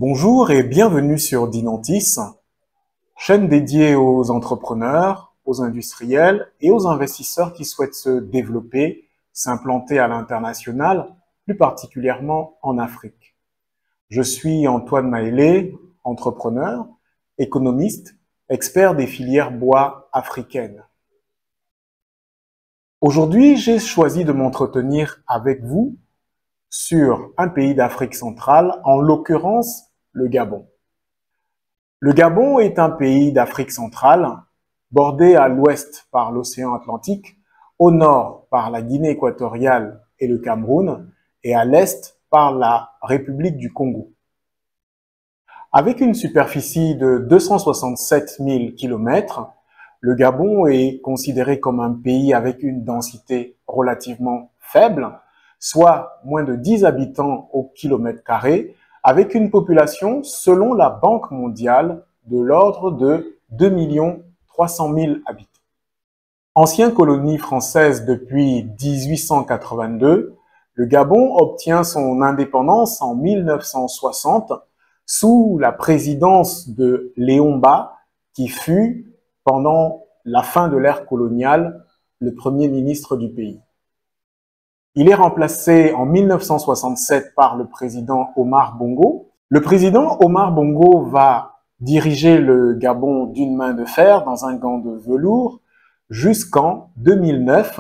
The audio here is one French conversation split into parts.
Bonjour et bienvenue sur Dinantis, chaîne dédiée aux entrepreneurs, aux industriels et aux investisseurs qui souhaitent se développer, s'implanter à l'international, plus particulièrement en Afrique. Je suis Antoine Maélé, entrepreneur, économiste, expert des filières bois africaines. Aujourd'hui, j'ai choisi de m'entretenir avec vous sur un pays d'Afrique centrale, en l'occurrence le Gabon. Le Gabon est un pays d'Afrique centrale, bordé à l'ouest par l'océan Atlantique, au nord par la Guinée équatoriale et le Cameroun, et à l'est par la République du Congo. Avec une superficie de 267 000 km, le Gabon est considéré comme un pays avec une densité relativement faible, soit moins de 10 habitants au kilomètre carré, avec une population, selon la Banque mondiale, de l'ordre de 2 300 000 habitants. Ancienne colonie française depuis 1882, le Gabon obtient son indépendance en 1960 sous la présidence de Léon Mba, qui fut, pendant la fin de l'ère coloniale, le premier ministre du pays. Il est remplacé en 1967 par le président Omar Bongo. Le président Omar Bongo va diriger le Gabon d'une main de fer dans un gant de velours jusqu'en 2009.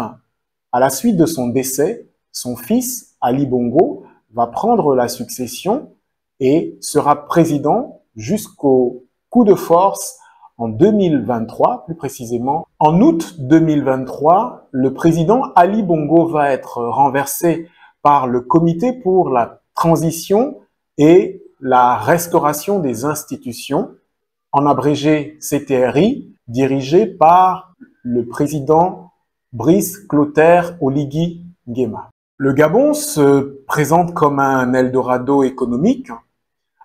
À la suite de son décès, son fils Ali Bongo va prendre la succession et sera président jusqu'au coup de force en 2023, plus précisément. En août 2023, le président Ali Bongo va être renversé par le Comité pour la transition et la restauration des institutions, en abrégé CTRI, dirigé par le président Brice Clotaire Oligui Nguema. Le Gabon se présente comme un Eldorado économique,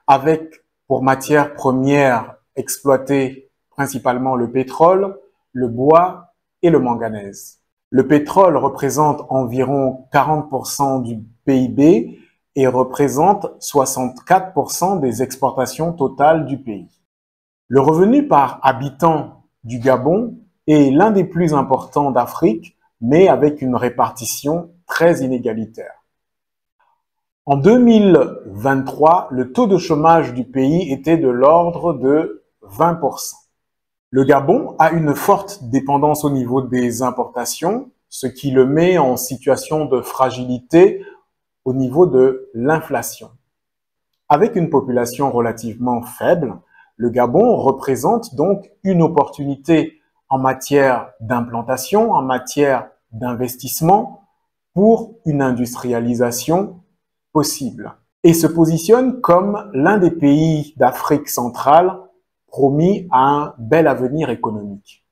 avec pour matière première exploitée principalement le pétrole, le bois et le manganèse. Le pétrole représente environ 40% du PIB et représente 64% des exportations totales du pays. Le revenu par habitant du Gabon est l'un des plus importants d'Afrique, mais avec une répartition très inégalitaire. En 2023, le taux de chômage du pays était de l'ordre de 20%. Le Gabon a une forte dépendance au niveau des importations, ce qui le met en situation de fragilité au niveau de l'inflation. Avec une population relativement faible, le Gabon représente donc une opportunité en matière d'implantation, en matière d'investissement pour une industrialisation possible et se positionne comme l'un des pays d'Afrique centrale promis à un bel avenir économique.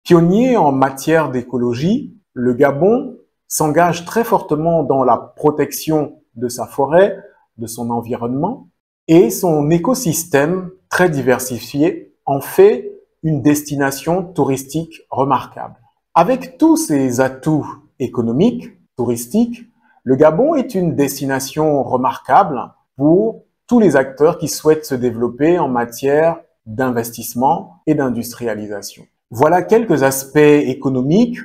Pionnier en matière d'écologie, le Gabon s'engage très fortement dans la protection de sa forêt, de son environnement, et son écosystème très diversifié en fait une destination touristique remarquable. Avec tous ses atouts économiques, touristiques, le Gabon est une destination remarquable pour tous les acteurs qui souhaitent se développer en matière d'investissement et d'industrialisation. Voilà quelques aspects économiques,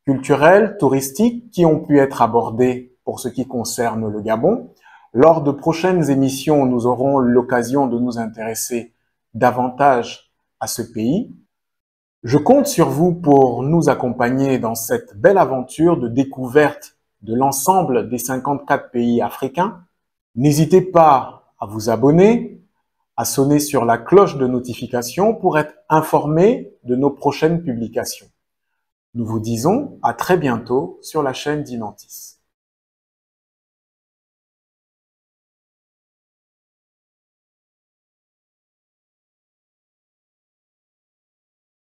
culturels, touristiques qui ont pu être abordés pour ce qui concerne le Gabon. Lors de prochaines émissions, nous aurons l'occasion de nous intéresser davantage à ce pays. Je compte sur vous pour nous accompagner dans cette belle aventure de découverte de l'ensemble des 54 pays africains. N'hésitez pas à vous abonner, à sonner sur la cloche de notification pour être informé de nos prochaines publications. Nous vous disons à très bientôt sur la chaîne Dinantis.